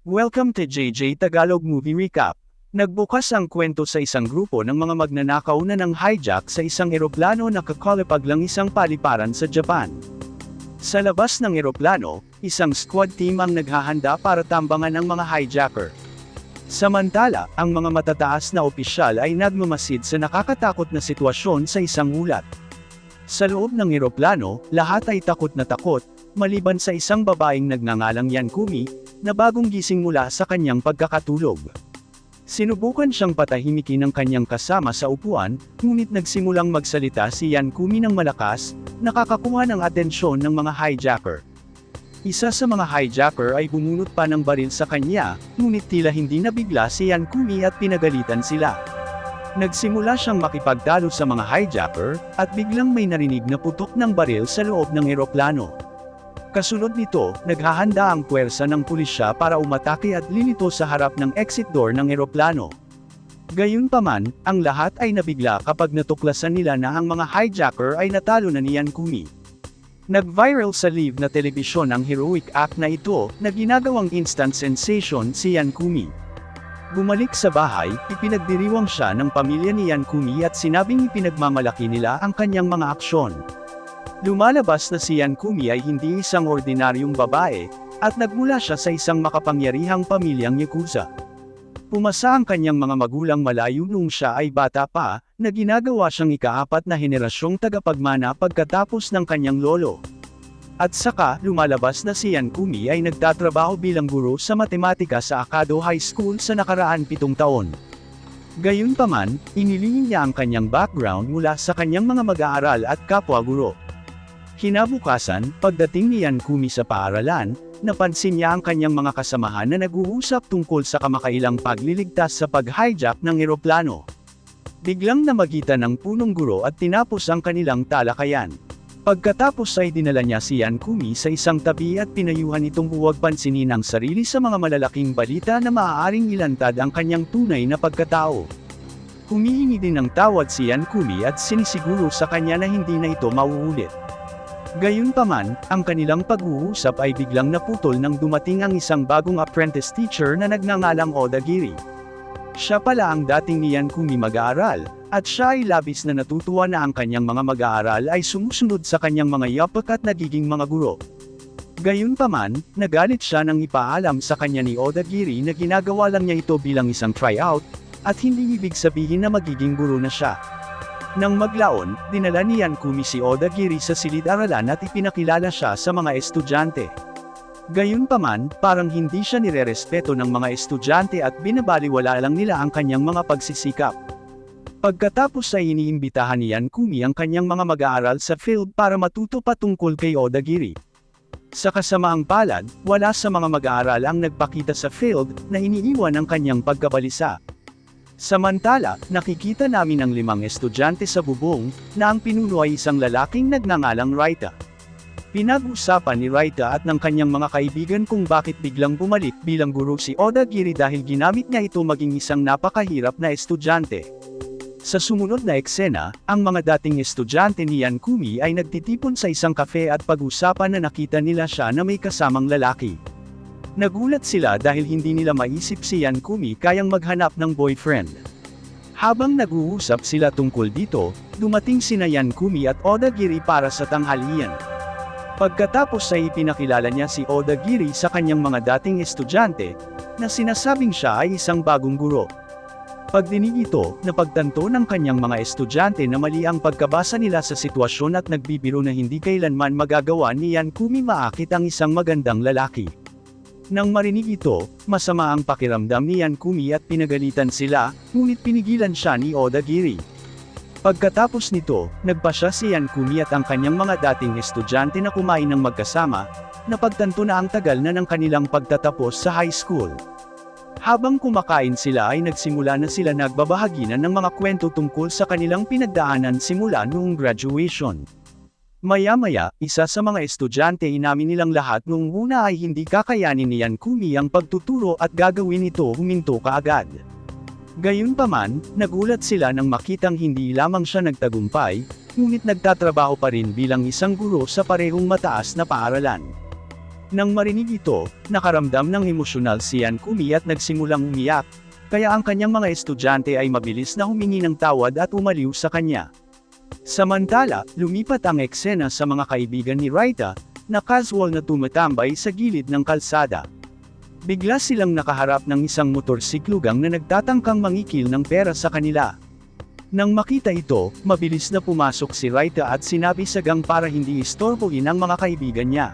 Welcome to JJ Tagalog Movie Recap. Nagbukas ang kwento sa isang grupo ng mga magnanakaw na ng hijack sa isang eroplano na kakalapag lang isang paliparan sa Japan. Sa labas ng eroplano, isang squad team ang naghahanda para tambangan ang mga hijacker. Samantala, ang mga matataas na opisyal ay nagmamasid sa nakakatakot na sitwasyon sa isang ulat. Sa loob ng eroplano, lahat ay takot na takot, maliban sa isang babaeng nagngangalang Yankumi, na bagong gising mula sa kanyang pagkakatulog. Sinubukan siyang patahimikin ng kanyang kasama sa upuan, ngunit nagsimulang magsalita si Yankumi ng malakas, nakakakuha ng atensyon ng mga hijacker. Isa sa mga hijacker ay bumunot pa ng baril sa kanya, ngunit tila hindi nabigla si Yankumi at pinagalitan sila. Nagsimula siyang makipagtalo sa mga hijacker, at biglang may narinig na putok ng baril sa loob ng eroplano. Kasunod nito, naghahanda ang puwersa ng pulisya para umatake at lilito sa harap ng exit door ng eroplano. Gayunpaman, ang lahat ay nabigla kapag natuklasan nila na ang mga hijacker ay natalo na ni Yankumi. Nag-viral sa live na telebisyon ang heroic act na ito, na ginagawang instant sensation si Yankumi. Bumalik sa bahay, ipinagdiriwang siya ng pamilya ni Yankumi at sinabing ipinagmamalaki nila ang kanyang mga aksyon. Lumalabas na si Yankumi ay hindi isang ordinaryong babae, at nagmula siya sa isang makapangyarihang pamilyang Yakuza. Pumasa ang kanyang mga magulang malayo nung siya ay bata pa, na ginagawa siyang ika-4 na henerasyong tagapagmana pagkatapos ng kanyang lolo. At saka, lumalabas na si Yankumi ay nagtatrabaho bilang guro sa matematika sa Akado High School sa nakaraan 7 taon. Gayunpaman, inilingin niya ang kanyang background mula sa kanyang mga mag-aaral at kapwa-guro. Kinabukasan, pagdating ni Yankumi sa paaralan, napansin niya ang kanyang mga kasamahan na nag-uusap tungkol sa kamakailang pagliligtas sa pag-hijack ng eroplano. Biglang namagitan ng punong guro at tinapos ang kanilang talakayan. Pagkatapos ay dinala niya si Yankumi sa isang tabi at pinayuhan itong huwag pansinin ang sarili sa mga malalaking balita na maaaring ilantad ang kanyang tunay na pagkatao. Humihingi din ng tawad si Yankumi at sinisiguro sa kanya na hindi na ito mauulit. Gayunpaman, ang kanilang pag-uusap ay biglang naputol nang dumating ang isang bagong apprentice teacher na nagngangalang Odagiri. Siya pala ang dating ni Yankumi mag-aaral, at siya ay labis na natutuwa na ang kanyang mga mag-aaral ay sumusunod sa kanyang mga yapak at nagiging mga guro. Gayunpaman, nagalit siya nang ipaalam sa kanya ni Odagiri na ginagawa lang niya ito bilang isang tryout, at hindi ibig sabihin na magiging guro na siya. Nang maglaon, dinala ni Yankumi si Odagiri sa silid-aralan at ipinakilala siya sa mga estudyante. Gayunpaman, parang hindi siya nirerespeto ng mga estudyante at binabaliwala lang nila ang kanyang mga pagsisikap. Pagkatapos ay iniimbitahan ni Yankumi ang kanyang mga mag-aaral sa field para matuto patungkol kay Odagiri. Sa kasamaang palad, wala sa mga mag-aaral ang nagpakita sa field na iniiwan ang kanyang pagkabalisa. Samantala, nakikita namin ang 5 estudyante sa bubong, na ang pinuno ay isang lalaking nagngangalang Raita. Pinag-usapan ni Raita at ng kanyang mga kaibigan kung bakit biglang bumalik bilang guro si Odagiri dahil ginamit niya ito maging isang napakahirap na estudyante. Sa sumunod na eksena, ang mga dating estudyante ni Yankumi ay nagtitipon sa isang kafe at pag-usapan na nakita nila siya na may kasamang lalaki. Nagulat sila dahil hindi nila maisip si Yankumi kayang maghanap ng boyfriend. Habang nag-uusap sila tungkol dito, dumating sina Yankumi at Odagiri para sa tanghalian. Pagkatapos ay ipinakilala niya si Odagiri sa kanyang mga dating estudyante, na sinasabing siya ay isang bagong guro. Pagdinig ito, napagtanto ng kanyang mga estudyante na mali ang pagkabasa nila sa sitwasyon at nagbibiro na hindi kailanman magagawa ni Yankumi maakit ang isang magandang lalaki. Nang marinig ito, masama ang pakiramdam ni Yankumi at pinagalitan sila, ngunit pinigilan siya ni Odagiri. Pagkatapos nito, nagpasya si Yankumi at ang kanyang mga dating estudyante na kumain ng magkasama, napagtanto na ang tagal na ng kanilang pagtatapos sa high school. Habang kumakain sila ay nagsimula na sila nagbabahaginan ng mga kwento tungkol sa kanilang pinagdaanan simula noong graduation. Maya-maya, isa sa mga estudyante inamin nilang lahat nung una ay hindi kakayanin ni Yankumi ang pagtuturo at gagawin ito huminto kaagad. Gayunpaman, nagulat sila nang makitang hindi lamang siya nagtagumpay, ngunit nagtatrabaho pa rin bilang isang guro sa parehong mataas na paaralan. Nang marinig ito, nakaramdam ng emosyonal si Yankumi at nagsimulang umiyak, kaya ang kanyang mga estudyante ay mabilis na humingi ng tawad at umaliw sa kanya. Samantala, lumipat ang eksena sa mga kaibigan ni Raita, na casual na tumatambay sa gilid ng kalsada. Bigla silang nakaharap ng isang motorsiklugang na nagtatangkang mangikil ng pera sa kanila. Nang makita ito, mabilis na pumasok si Raita at sinabi sa gang para hindi istorbohin ang mga kaibigan niya.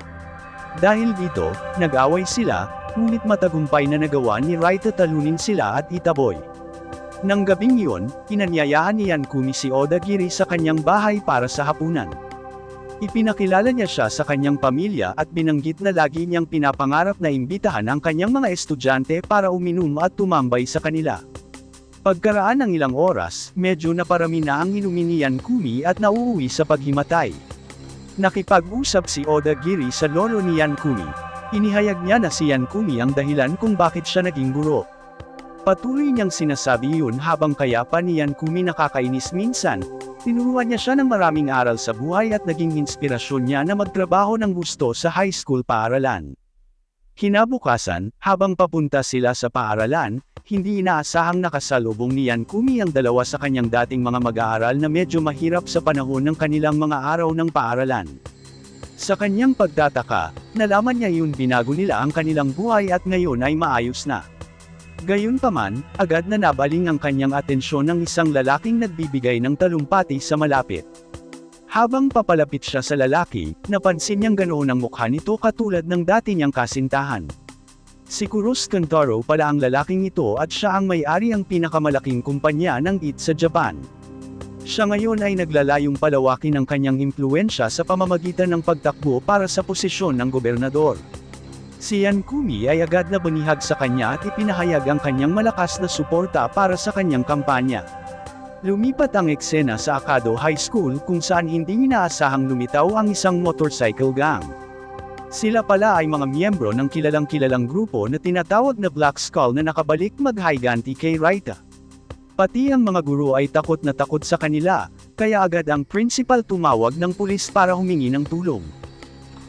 Dahil dito, nag-away sila, ngunit matagumpay na nagawa ni Raita talunin sila at itaboy. Nang gabing iyon, inanyayahan ni Yankumi si Odagiri sa kanyang bahay para sa hapunan. Ipinakilala niya siya sa kanyang pamilya at binanggit na lagi niyang pinapangarap na imbitahan ang kanyang mga estudyante para uminom at tumambay sa kanila. Pagkaraan ng ilang oras, medyo naparami na ang inumin ni Yankumi at nauuwi sa paghimatay. Nakipag-usap si Odagiri sa lolo ni Yankumi. Inihayag niya na si Yankumi ang dahilan kung bakit siya naging guro. Patuloy niyang sinasabi yun habang kaya pa ni Yankumi nakakainis minsan. Tinuruan niya siya ng maraming aral sa buhay at naging inspirasyon niya na magtrabaho ng gusto sa high school paaralan. Kinabukasan, habang papunta sila sa paaralan, hindi inaasahang nakasalubong ni Yankumi ang dalawa sa kanyang dating mga mag-aaral na medyo mahirap sa panahon ng kanilang mga araw ng paaralan. Sa kanyang pagtataka, nalaman niya yun binago nila ang kanilang buhay at ngayon ay maayos na. Gayunpaman, agad na nabaling ang kanyang atensyon ng isang lalaking nagbibigay ng talumpati sa malapit. Habang papalapit siya sa lalaki, napansin niyang ganoon ang mukha nito katulad ng dati niyang kasintahan. Si Kuros Kantaro pala ang lalaking ito at siya ang may-ari ang pinakamalaking kumpanya ng IT sa Japan. Siya ngayon ay naglalayong palawakin ang kanyang impluwensya sa pamamagitan ng pagtakbo para sa posisyon ng gobernador. Si Yankumi ay agad na bunihag sa kanya at ipinahayag ang kanyang malakas na suporta para sa kanyang kampanya. Lumipat ang eksena sa Akado High School kung saan hindi inaasahang lumitaw ang isang motorcycle gang. Sila pala ay mga miyembro ng kilalang-kilalang grupo na tinatawag na Black Skull na nakabalik mag-higanti kay Raita. Pati ang mga guro ay takot na takot sa kanila, kaya agad ang principal tumawag ng pulis para humingi ng tulong.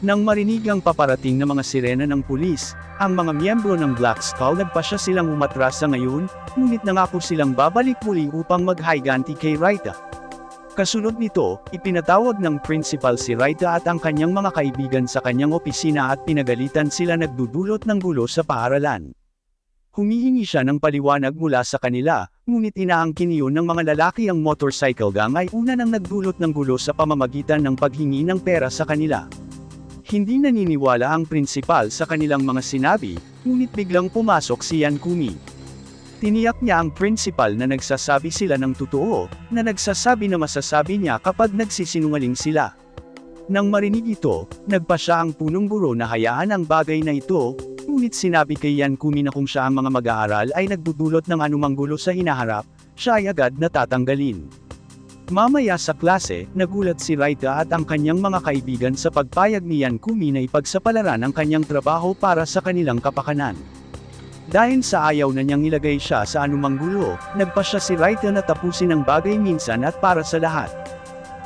Nang marinig ang paparating na mga sirena ng pulis, ang mga miyembro ng Black Skull nagpasya silang umatras sa ngayon, ngunit nangako silang babalik muli upang mag-higanti kay Raita. Kasunod nito, ipinatawag ng principal si Raita at ang kanyang mga kaibigan sa kanyang opisina at pinagalitan sila nagdudulot ng gulo sa paaralan. Humihingi siya ng paliwanag mula sa kanila, ngunit inaangkin iyon ng mga lalaki ang motorcycle gang ay una nang nagdulot ng gulo sa pamamagitan ng paghingi ng pera sa kanila. Hindi naniniwala ang principal sa kanilang mga sinabi, ngunit biglang pumasok si Yankumi. Tiniyak niya ang principal na nagsasabi sila ng totoo, na nagsasabi na masasabi niya kapag nagsisinungaling sila. Nang marinig ito, nagpasya ang punong guro na hayaan ang bagay na ito, ngunit sinabi kay Yankumi na kung siya ang mga mag-aaral ay nagdudulot ng anumang gulo sa hinaharap, siya ay agad na tatanggalin. Mamaya sa klase, nagulat si Raita at ang kanyang mga kaibigan sa pagpayag ni Yankumi na ipagsapalaran ang kanyang trabaho para sa kanilang kapakanan. Dahil sa ayaw na niyang ilagay siya sa anumang gulo, nagpasya si Raita na tapusin ang bagay minsan at para sa lahat.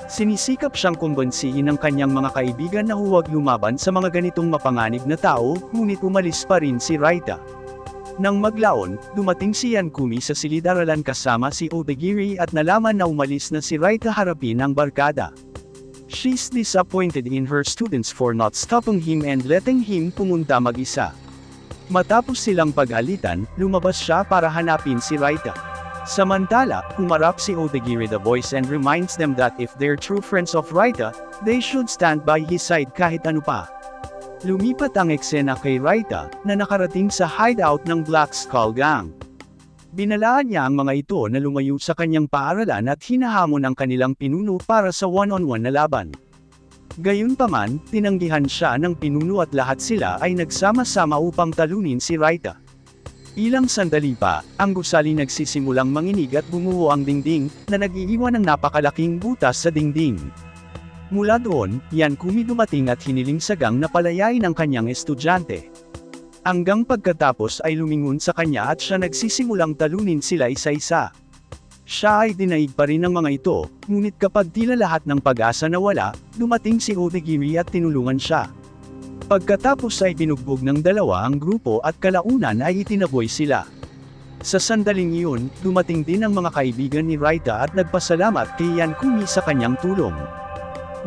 Sinisikap siyang kumbinsihin ng kanyang mga kaibigan na huwag lumaban sa mga ganitong mapanganib na tao, ngunit umalis pa rin si Raita. Nang maglaon, dumating si Yankumi sa silid-aralan kasama si Odagiri at nalaman na umalis na si Raita harapin ang barkada. She's disappointed in her students for not stopping him and letting him pumunta mag-isa. Matapos silang pag-alitan, lumabas siya para hanapin si Raita. Samantala, humarap si Odagiri the voice and reminds them that if they're true friends of Raita, they should stand by his side kahit ano pa. Lumipat ang eksena kay Raita, na nakarating sa hideout ng Black Skull Gang. Binalaan niya ang mga ito na lumayo sa kanyang paaralan at hinahamon ang kanilang pinuno para sa one-on-one na laban. Gayunpaman, tinanggihan siya ng pinuno at lahat sila ay nagsama-sama upang talunin si Raita. Ilang sandali pa, ang gusali nagsisimulang manginig at bumuho ang dingding, na nag-iiwan ng napakalaking butas sa dingding. Mula doon, Yankumi dumating at hiniling sa gang na palayain ang kanyang estudyante. Hanggang pagkatapos ay lumingon sa kanya at siya nagsisimulang talunin sila isa-isa. Siya ay dinaig pa rin ng mga ito, ngunit kapag tila lahat ng pag-asa nawala, dumating si Odagiri at tinulungan siya. Pagkatapos ay binugbog ng dalawa ang grupo at kalaunan ay itinaboy sila. Sa sandaling iyon, dumating din ang mga kaibigan ni Raita at nagpasalamat kay Yankumi sa kanyang tulong.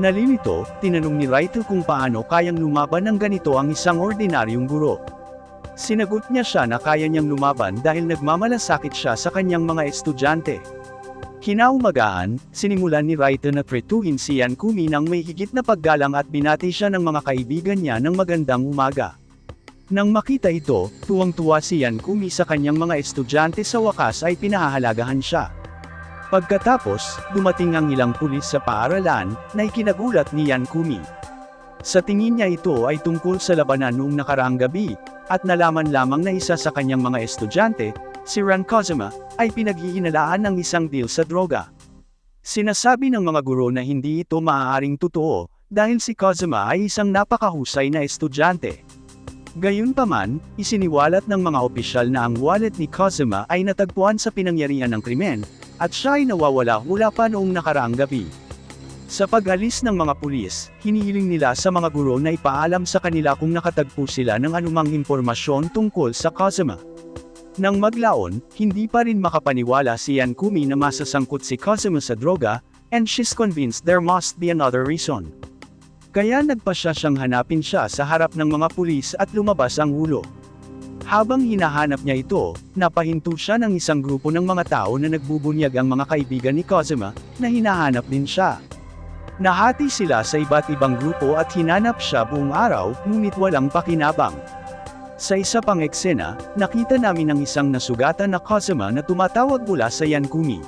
Nalilito, tinanong ni Raita kung paano kayang lumaban ng ganito ang isang ordinaryong guro. Sinagot niya siya na kaya niyang lumaban dahil nagmamalasakit siya sa kanyang mga estudyante. Kinaumagahan, sinimulan ni Raita na tretuhin si Yankumi ng may higit na paggalang at binati siya ng mga kaibigan niya ng magandang umaga. Nang makita ito, tuwang-tuwa si Yankumi sa kanyang mga estudyante, sa wakas ay pinahahalagahan siya. Pagkatapos, dumating ang ilang pulis sa paaralan, na ikinagulat ni Yankumi. Sa tingin niya ito ay tungkol sa labanan noong nakaraang gabi, at nalaman lamang na isa sa kanyang mga estudyante, si Ran Kazuma, ay pinaghihinalaan ng isang deal sa droga. Sinasabi ng mga guro na hindi ito maaaring totoo, dahil si Kazuma ay isang napakahusay na estudyante. Gayunpaman, isiniwalat ng mga opisyal na ang wallet ni Kazuma ay natagpuan sa pinangyarihan ng krimen, at siya ay nawawala mula pa noong nakaraang gabi. Sa pag-alis ng mga pulis, hinihiling nila sa mga guro na ipaalam sa kanila kung nakatagpo sila ng anumang impormasyon tungkol sa Kazuma. Nang maglaon, hindi pa rin makapaniwala si Yankumi na masasangkot si Kazuma sa droga, and she's convinced there must be another reason. Kaya nagpasya siyang hanapin siya sa harap ng mga pulis at lumabas ang ulo. Habang hinahanap niya ito, napahinto siya ng isang grupo ng mga tao na nagbubunyag ang mga kaibigan ni Kazuma, na hinahanap din siya. Nahati sila sa iba't ibang grupo at hinanap siya buong araw, ngunit walang pakinabang. Sa isa pang eksena, nakita namin ang isang nasugatan na Kazuma na tumatawag mula sa Yankumi.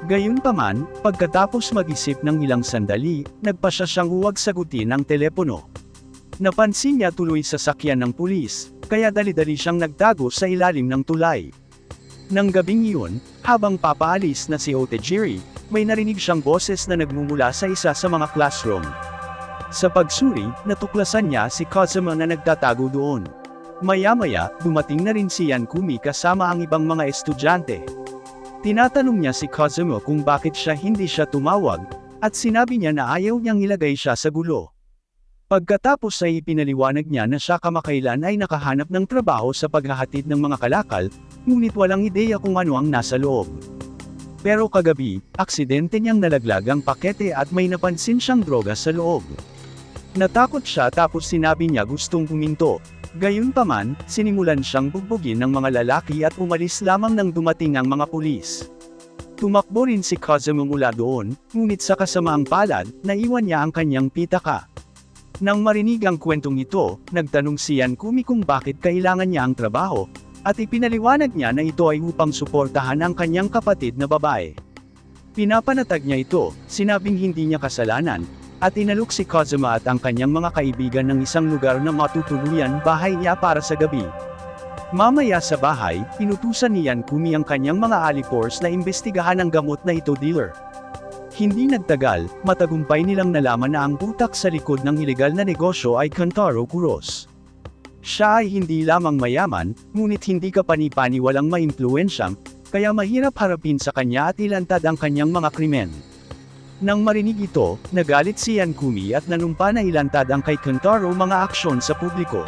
Gayunpaman, pagkatapos mag-isip ng ilang sandali, nagpasya siyang huwag sagutin ang telepono. Napansin niya tuloy sa sakyan ng pulis, kaya dali-dali siyang nagtago sa ilalim ng tulay. Nang gabing iyon, habang papaalis na si Otejiri, may narinig siyang boses na nagmumula sa isa sa mga classroom. Sa pagsuri, natuklasan niya si Kazuma na nagtatago doon. Maya-maya, dumating na rin si Yankumi kasama ang ibang mga estudyante. Tinatanong niya si Kazuma kung bakit hindi siya tumawag, at sinabi niya na ayaw niyang ilagay siya sa gulo. Pagkatapos ay ipinaliwanag niya na siya kamakailan ay nakahanap ng trabaho sa paghahatid ng mga kalakal, ngunit walang ideya kung ano ang nasa loob. Pero kagabi, aksidente niyang nalaglag ang pakete at may napansin siyang droga sa loob. Natakot siya tapos sinabi niya gustong huminto. Gayunpaman, sinimulan siyang bugbugin ng mga lalaki at umalis lamang nang dumating ang mga pulis. Tumakbo rin si Kazuma mula doon, ngunit sa kasamaang palad, naiwan niya ang kanyang pitaka. Nang marinig ang kwentong ito, nagtanong si Yankumi kung bakit kailangan niya ang trabaho, at ipinaliwanag niya na ito ay upang suportahan ang kanyang kapatid na babae. Pinapanatag niya ito, sinabing hindi niya kasalanan, at inalok si Kazuma at ang kanyang mga kaibigan ng isang lugar na matutuluyan bahay niya para sa gabi. Mamaya sa bahay, inutusan ni Yankumi ang kanyang mga alipors na imbestigahan ang gamot na ito dealer. Hindi nagtagal, matagumpay nilang nalaman na ang utak sa likod ng ilegal na negosyo ay Kantaro Kuros. Siya ay hindi lamang mayaman, ngunit hindi kapani-pani walang maimpluwensyang, kaya mahirap harapin sa kanya at ilantad ang kanyang mga krimen. Nang marinig ito, nagalit si Yankumi at nanumpa na ilantad ang kay Kantaro mga aksyon sa publiko.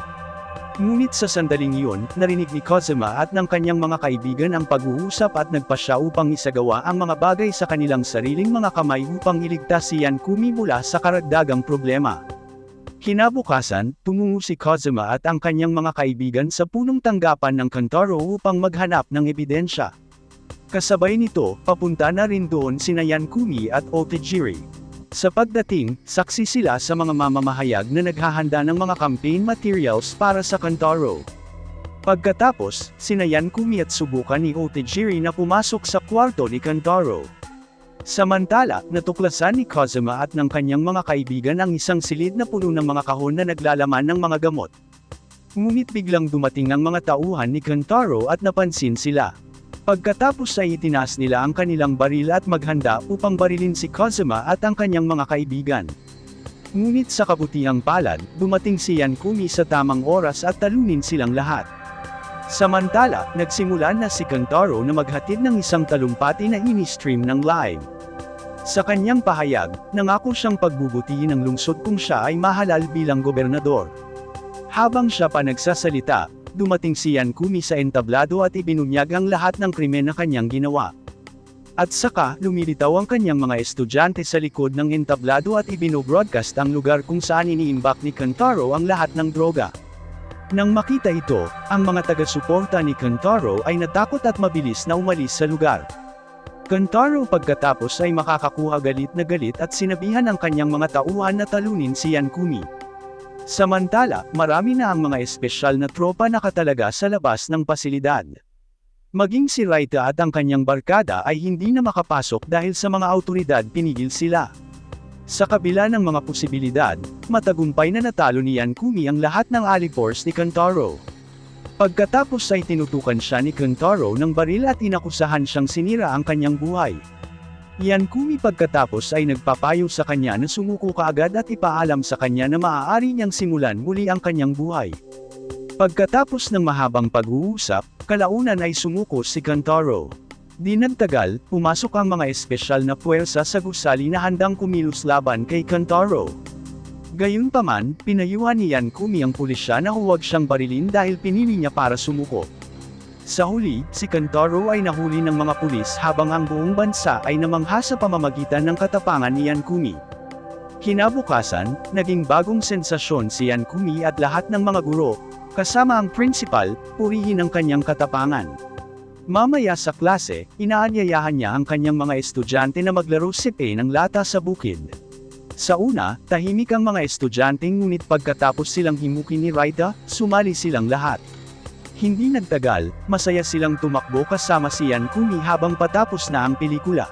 Ngunit sa sandaling iyon, narinig ni Kazuma at ng kanyang mga kaibigan ang pag-uusap at nagpasya upang isagawa ang mga bagay sa kanilang sariling mga kamay upang iligtas si Yankumi mula sa karagdagang problema. Kinabukasan, tumungo si Kazuma at ang kanyang mga kaibigan sa punong tanggapan ng Kantaro upang maghanap ng ebidensya. Kasabay nito, papunta na rin doon sina Yankumi at Otejiri. Sa pagdating, saksi sila sa mga mamamahayag na naghahanda ng mga campaign materials para sa Kantaro. Pagkatapos, sina Yankumi at subukan ni Otejiri na pumasok sa kwarto ni Kantaro. Samantala, natuklasan ni Kazuma at ng kanyang mga kaibigan ang isang silid na puno ng mga kahon na naglalaman ng mga gamot. Ngunit biglang dumating ang mga tauhan ni Kantaro at napansin sila. Pagkatapos ay itinaas nila ang kanilang baril at maghanda upang barilin si Kazuma at ang kanyang mga kaibigan. Ngunit sa kabutihang palad, dumating si Yankumi sa tamang oras at talunin silang lahat. Samantala, nagsimulan na si Kantaro na maghatid ng isang talumpati na ini-stream ng live. Sa kanyang pahayag, nangako siyang pagbubutihin ang lungsod kung siya ay mahalal bilang gobernador. Habang siya pa nagsasalita, dumating si Yankumi sa entablado at ibinunyag ang lahat ng krimen na kanyang ginawa. At saka, lumilitaw ang kanyang mga estudyante sa likod ng entablado at ibinobroadcast ang lugar kung saan iniimbak ni Kentaro ang lahat ng droga. Nang makita ito, ang mga taga-suporta ni Kentaro ay natakot at mabilis na umalis sa lugar. Kentaro pagkatapos ay makakakuha galit na galit at sinabihan ang kanyang mga tauhan na talunin si Yankumi. Samantala, marami na ang mga espesyal na tropa nakatalaga sa labas ng pasilidad. Maging si Raita at ang kanyang barkada ay hindi na makapasok dahil sa mga awtoridad pinigil sila. Sa kabila ng mga posibilidad, matagumpay na natalo ni Yankumi ang lahat ng alipores ni Kentaro. Pagkatapos ay tinutukan siya ni Kentaro ng baril at inakusahan siyang sinira ang kanyang buhay. Yankumi pagkatapos ay nagpapayo sa kanya na sumuko kaagad at ipaalam sa kanya na maaari niyang simulan muli ang kanyang buhay. Pagkatapos ng mahabang pag-uusap, kalaunan ay sumuko si Kentaro. Di nagtagal, pumasok ang mga espesyal na puwersa sa gusali na handang kumilos laban kay Kentaro. Gayunpaman, pinayuhan ni Yankumi ang pulisya na huwag siyang barilin dahil pinili niya para sumuko. Sa huli, si Kentaro ay nahuli ng mga pulis habang ang buong bansa ay namangha sa pamamagitan ng katapangan ni Yankumi. Kinabukasan, naging bagong sensasyon si Yankumi at lahat ng mga guro, kasama ang principal, purihin ang kanyang katapangan. Mamaya sa klase, inaanyayahan niya ang kanyang mga estudyante na maglaro sipe ng lata sa bukid. Sa una, tahimik ang mga estudyante ngunit pagkatapos silang himukin ni Raita, sumali silang lahat. Hindi nagtagal, masaya silang tumakbo kasama si Yankumi habang patapos na ang pelikula.